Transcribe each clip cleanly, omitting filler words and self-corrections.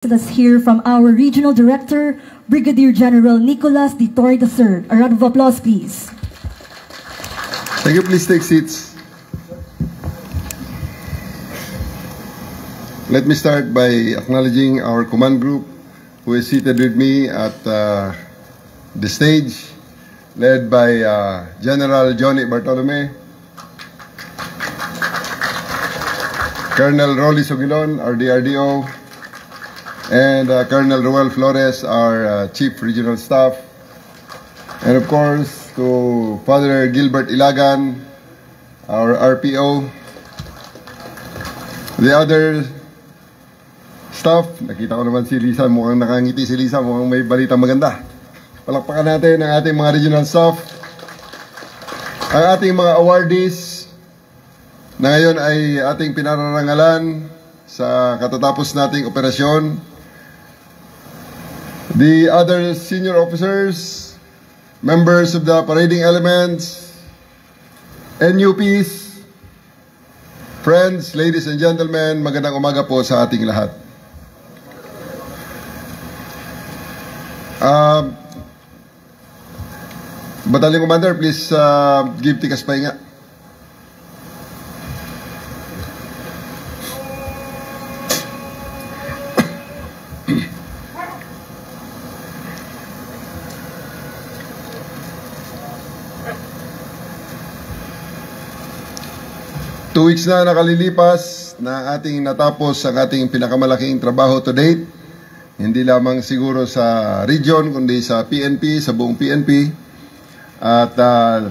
Let's hear from our Regional Director, Brigadier General Nicolas D. Torre III. A round of applause, please. Thank you. Please take seats. Let me start by acknowledging our command group who is seated with me at the stage, led by General Johnny Bartolome, Colonel Rolly Sogilon, our DRDO, and Colonel Roel Flores, our Chief Regional Staff, and of course to Father Gilbert Ilagan, our RPO, the other staff. Nakita ko naman si Lisa, mukhang nakangiti si Lisa, mukhang may balitang maganda. Palakpakan natin ang ating mga regional staff, ang ating mga awardees na ngayon ay ating pinararangalan sa katatapos nating operasyon. The other senior officers, members of the parading elements, NUPs, friends, ladies and gentlemen, magandang umaga po sa ating lahat. Battalion Commander, please give tikas pahinga. 2 weeks na nakalilipas na ating natapos ang ating pinakamalaking trabaho to date. Hindi lamang siguro sa region, kundi sa PNP, sa buong PNP. At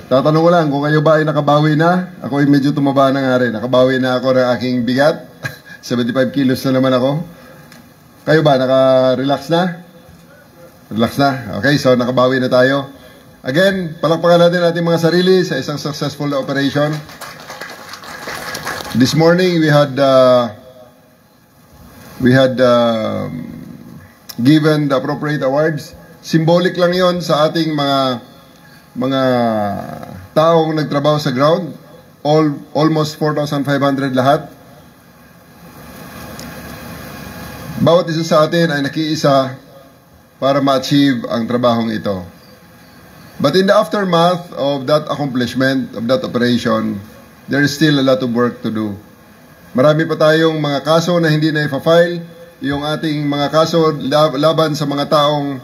tatanong ko lang kung kayo ba ay nakabawi na. Ako ay medyo tumaba na nga rin. Nakabawi na ako ng aking bigat. 75 kilos na naman ako. Kayo ba, naka-relax na? Relax na? Okay, so nakabawi na tayo. Again, palakpakan natin ating mga sarili sa isang successful na operation. This morning we had given the appropriate awards. Symbolic lang 'yon sa ating mga taong nagtrabaho sa ground. Almost 4,500 lahat. Bawat isa sa atin ay nakiisa para ma-achieve ang trabahong ito. But in the aftermath of that accomplishment, of that operation, there is still a lot of work to do. Marami pa tayong mga kaso na hindi na ipa-file. Yung ating mga kaso laban sa mga taong,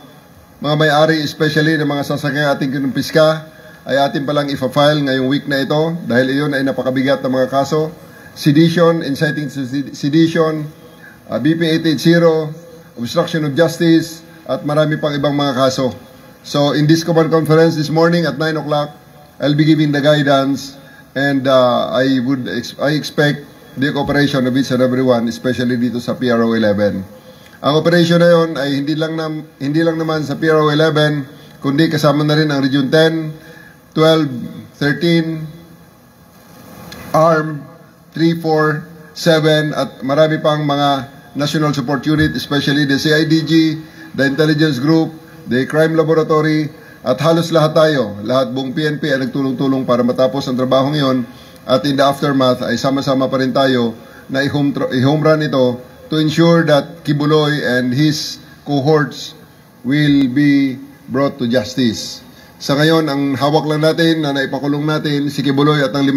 mga may-ari, especially ng mga sasakyan ating kinumpiska, ay ating palang ipa-file ngayong week na ito dahil iyon ay napakabigat na mga kaso. Sedition, inciting to sedition, BP 880, obstruction of justice, at marami pang ibang mga kaso. So in this command conference this morning at 9 o'clock, I'll be giving the guidance. And I expect the cooperation of each and everyone, especially dito sa PRO 11. Ang operation na yon ay hindi lang naman sa PRO 11, kundi kasama na rin ang Region 10, 12, 13, ARM, 3, 4, 7, at marami pang mga National Support Unit, especially the CIDG, the Intelligence Group, the Crime Laboratory, at halos lahat tayo, lahat buong PNP ay nagtulong-tulong para matapos ang trabaho ngayon. At in the aftermath ay sama-sama pa rin tayo na i-home run ito to ensure that Kibuloy and his cohorts will be brought to justice. Sa ngayon, ang hawak lang natin na naipakulong natin si Kibuloy at ang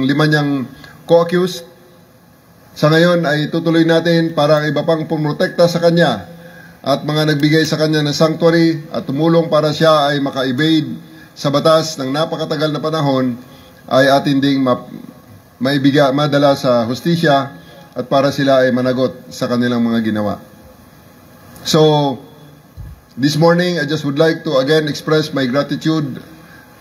lima niyang co-accused. Sa ngayon ay tutuloy natin para ang iba pang pumrotekta sa kanya at mga nagbigay sa kanya ng sanctuary at tumulong para siya ay maka-evade sa batas ng napakatagal na panahon ay atin ding madala sa hustisya at para sila ay managot sa kanilang mga ginawa. So, this morning I just would like to again express my gratitude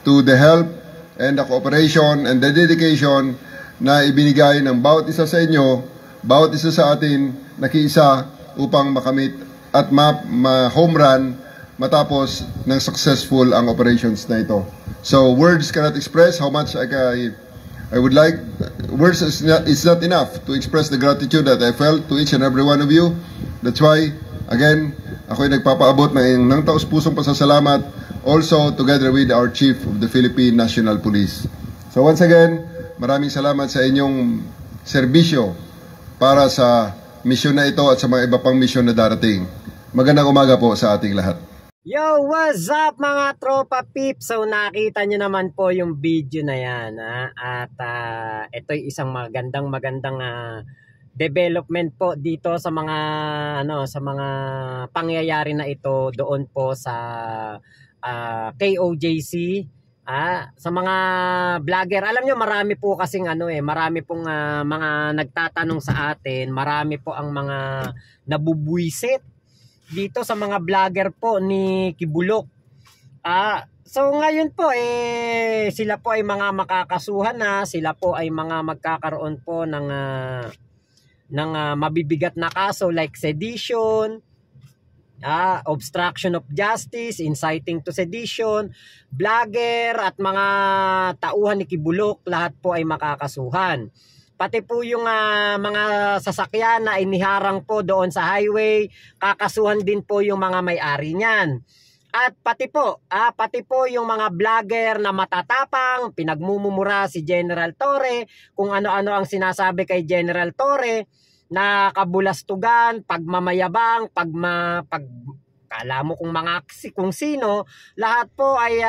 to the help and the cooperation and the dedication na ibinigay ng bawat isa sa inyo, bawat isa sa atin, nakiisa upang makamit at ma-home run matapos ng successful ang operations na ito. So words cannot express how much I would like. Words is not enough to express the gratitude that I felt to each and every one of you. That's why, again, ako'y nagpapaabot ng taus-pusong pasasalamat also together with our Chief of the Philippine National Police. So once again, maraming salamat sa inyong serbisyo para sa misyon na ito at sa mga iba pang misyon na darating. Magandang umaga po sa ating lahat. Yo, what's up mga tropa peeps? So nakita nyo naman po yung video na yan, ha? At ito'y isang magandang development po dito sa mga pangyayari na ito doon po sa KOJC. Sa mga vlogger, alam nyo marami po kasing marami pong mga nagtatanong sa atin, marami po ang mga nabubwisit dito sa mga vlogger po ni Kibulok. So ngayon po sila po ay mga makakasuhan na, sila po ay mga magkakaroon po ng mabibigat na kaso like sedition, obstruction of justice, inciting to sedition, vlogger at mga tauhan ni Kibulok, lahat po ay makakasuhan. Pati po yung mga sasakyan na iniharang po doon sa highway, kakasuhan din po yung mga may-ari niyan. At pati po yung mga vlogger na matatapang, pinagmumura si General Torre, kung ano-ano ang sinasabi kay General Torre, na kabulastugan, pagmamayabang, kala mo kung sino, lahat po ay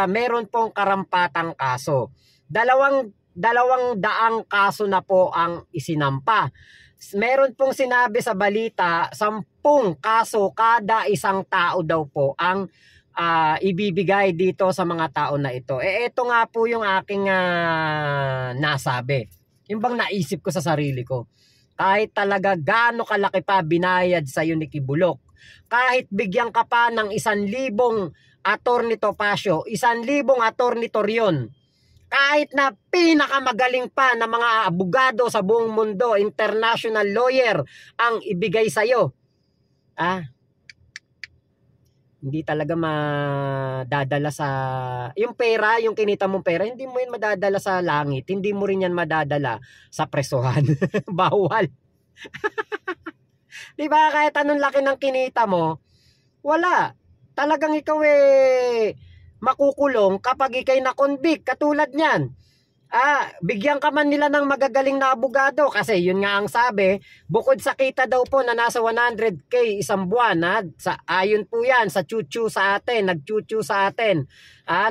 meron pong karampatang kaso. Dalawang daang kaso na po ang isinampa. Meron pong sinabi sa balita, 10 kaso kada isang tao daw po ang ibibigay dito sa mga tao na ito. Ito nga po yung aking nasabi. Yung bang naisip ko sa sarili ko. Kahit talaga gaano kalaki pa binayad sa iyo ni Kibulok, kahit bigyan ka pa ng 1,000 Atty. Topacio, 1,000 Atty. Torion, kahit na pinakamagaling pa na mga abogado sa buong mundo, international lawyer ang ibigay sa iyo, hindi talaga madadala sa yung pera, yung kinita mong pera, hindi mo yan madadala sa langit, hindi mo rin yan madadala sa presohan. Bawal. Di ba, kahit anong laki ng kinita mo, wala. Talagang ikaw makukulong kapag ikay na-convict, katulad niyan. Bigyan ka man nila ng magagaling na abogado kasi yun nga ang sabi, bukod sa kita daw po na nasa 100K isang buwan, ayon po yan sa chuchu sa atin, nagchuchu sa atin,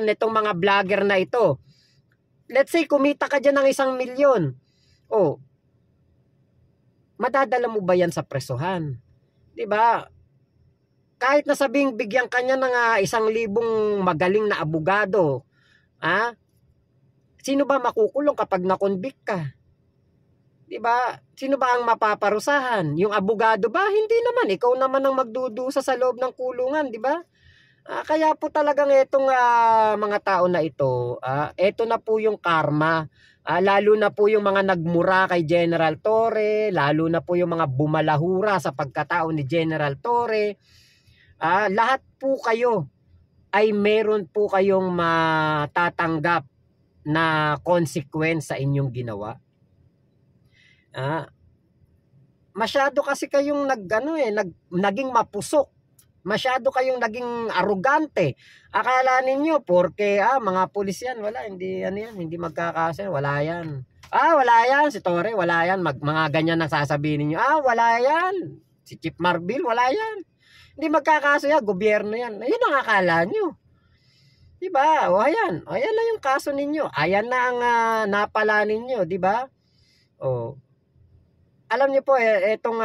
nitong mga vlogger na ito. Let's say kumita ka dyan ng 1 milyon, madadala mo ba yan sa presohan? Diba? Kahit nasabing bigyan ka niya ng 1,000 magaling na abogado, sino ba makukulong kapag na-convict ka? Diba? Sino ba ang mapaparusahan? Yung abogado ba? Hindi naman. Ikaw naman ang magdudusa sa loob ng kulungan, diba? Kaya po talagang itong mga tao na ito, ito na po yung karma. Lalo na po yung mga nagmura kay General Torre, lalo na po yung mga bumalahura sa pagkatao ni General Torre. Lahat po kayo ay meron po kayong matatanggap na consequence sa inyong ginawa. Masyado kasi kayong naging mapusok. Masyado kayong naging arugante. Akala ninyo porke mga pulis yan, wala, hindi hindi magkakasa, wala yan. Wala yan si Torre, wala yan, mga ganyan na sasabihin niyo. Wala yan. Si Chief Marbil, wala yan. Hindi magkakaso yan, gobyerno yan. Ayun ang akala niyo. Diba? Ayan na yung kaso ninyo. Ayan na ang napala ninyo, diba? Alam niyo po, itong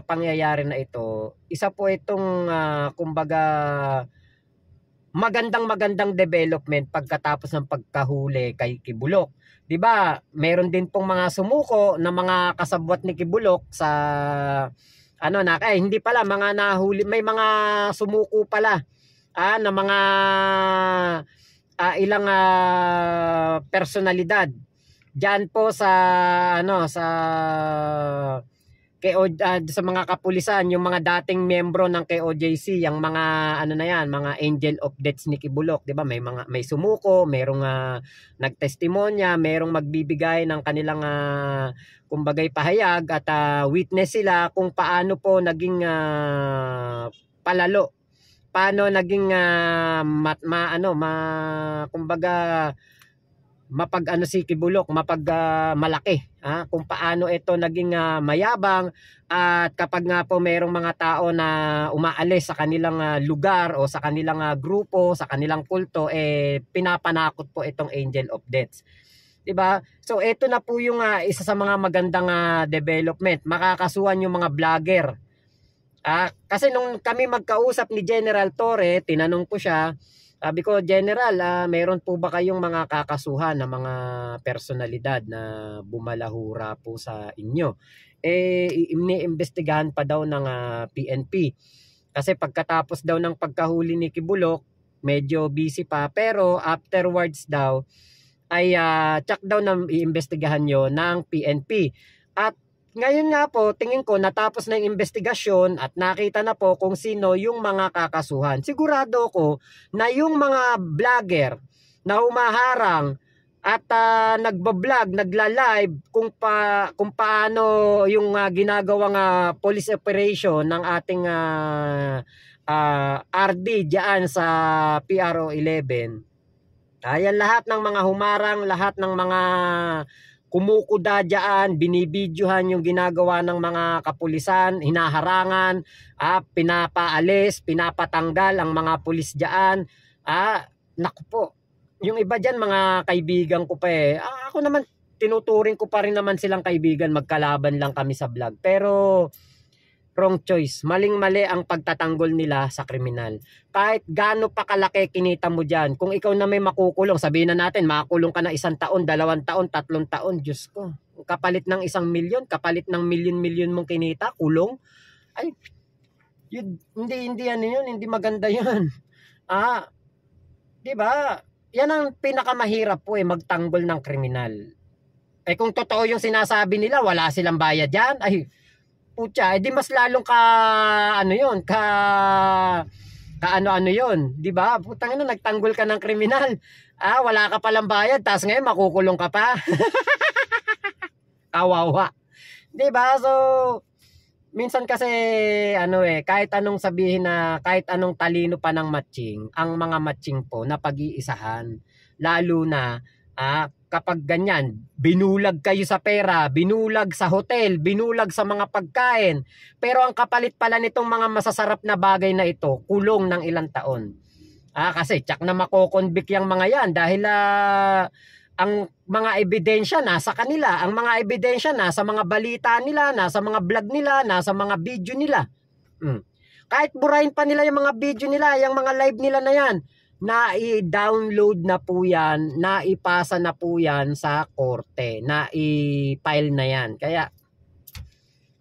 pangyayari na ito, isa po itong kumbaga magandang development pagkatapos ng pagkahuli kay Kibulok. 'Di ba? Meron din pong mga sumuko na mga kasabwat ni Kibulok sa hindi pala mga nahuli, may mga sumuko pala na mga ilang personalidad diyan po sa sa mga kapulisan, yung mga dating miyembro ng KOJC, yung mga mga angel of deaths ni Kibulok, 'di ba? May sumuko, merong nagtestimonya, merong magbibigay ng kanilang kumbagay pahayag at witness sila kung paano po naging palalo. Paano naging kumbaga mapag-ano si Kibulok, malaki, kung paano ito naging mayabang, at kapag nga po mayroong mga tao na umaalis sa kanilang lugar o sa kanilang grupo, sa kanilang kulto, pinapanakot po itong Angel of Death. Diba? So ito na po yung isa sa mga magandang development. Makakasuhan yung mga vlogger. Kasi nung kami magkausap ni General Torre, tinanong ko siya, sabi ko, General, meron po ba kayong mga kakasuhan na mga personalidad na bumalahura po sa inyo? Iniimbestigahan pa daw ng PNP. Kasi pagkatapos daw ng pagkahuli ni Kibulok, medyo busy pa. Pero afterwards daw, ay check daw na iimbestigahan nyo ng PNP. At ngayon nga po, tingin ko natapos na yung investigasyon at nakita na po kung sino yung mga kakasuhan. Sigurado ko na yung mga vlogger na humaharang at nagbablog, nagla-live kung paano yung ginagawang police operation ng ating RD diyan sa PRO 11. Ayan, lahat ng mga humarang, lahat ng mga kumukuda dyan, binibidyohan yung ginagawa ng mga kapulisan, hinaharangan, pinapaalis, pinapatanggal ang mga pulis dyan. Naku po, yung iba dyan mga kaibigan ko pa ako naman, tinuturing ko pa rin naman silang kaibigan, magkalaban lang kami sa vlog. Pero wrong choice, maling-mali ang pagtatanggol nila sa kriminal. Kahit gaano pa kalaki kinita mo dyan, kung ikaw na may makukulong, sabihin na natin, makakulong ka na 1 taon, 2 taon, 3 taon, Diyos ko. Kapalit ng 1 milyon, kapalit ng milyon-milyon mong kinita, kulong. Ay, hindi ano yun, hindi maganda yun. Diba? Yan ang pinakamahirap po magtanggol ng kriminal. Kung totoo yung sinasabi nila, wala silang bayad yan, ay, putya, di mas lalong ano yun, ano yun, di ba? Putang ina, nagtanggol ka ng kriminal. Wala ka palang bayad, tas ngayon makukulong ka pa. Kawawa. Di ba? So, minsan kasi, kahit anong sabihin na, kahit anong talino pa ng matching, ang mga matching po, na pag-iisahan. Lalo na, kapag ganyan, binulag kayo sa pera, binulag sa hotel, binulag sa mga pagkain. Pero ang kapalit pala nitong mga masasarap na bagay na ito, kulong ng ilang taon. Kasi tsak na makokonvict yung mga yan dahil ang mga ebidensya nasa kanila. Ang mga ebidensya nasa mga balita nila, nasa mga vlog nila, nasa mga video nila. Kahit burahin pa nila yung mga video nila, yung mga live nila na yan, na-i-download na po yan, na-ipasa na po yan sa korte, na-i-file na yan. Kaya,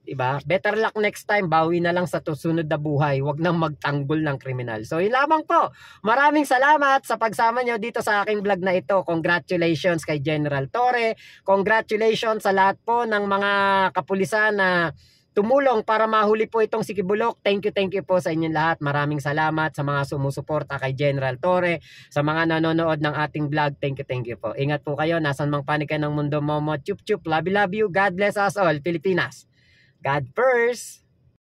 diba? Better luck next time, bawi na lang sa susunod na buhay, wag nang magtanggol ng kriminal. So, yun lamang po. Maraming salamat sa pagsama nyo dito sa aking vlog na ito. Congratulations kay General Torre. Congratulations sa lahat po ng mga kapulisan na tumulong para mahuli po itong si Kibulok. Thank you po sa inyong lahat. Maraming salamat sa mga sumusuporta kay General Torre, sa mga nanonood ng ating vlog. Thank you po. Ingat po kayo. Nasan mang panig ng mundo, momo, chup chup. Love you. God bless us all. Pilipinas. God first.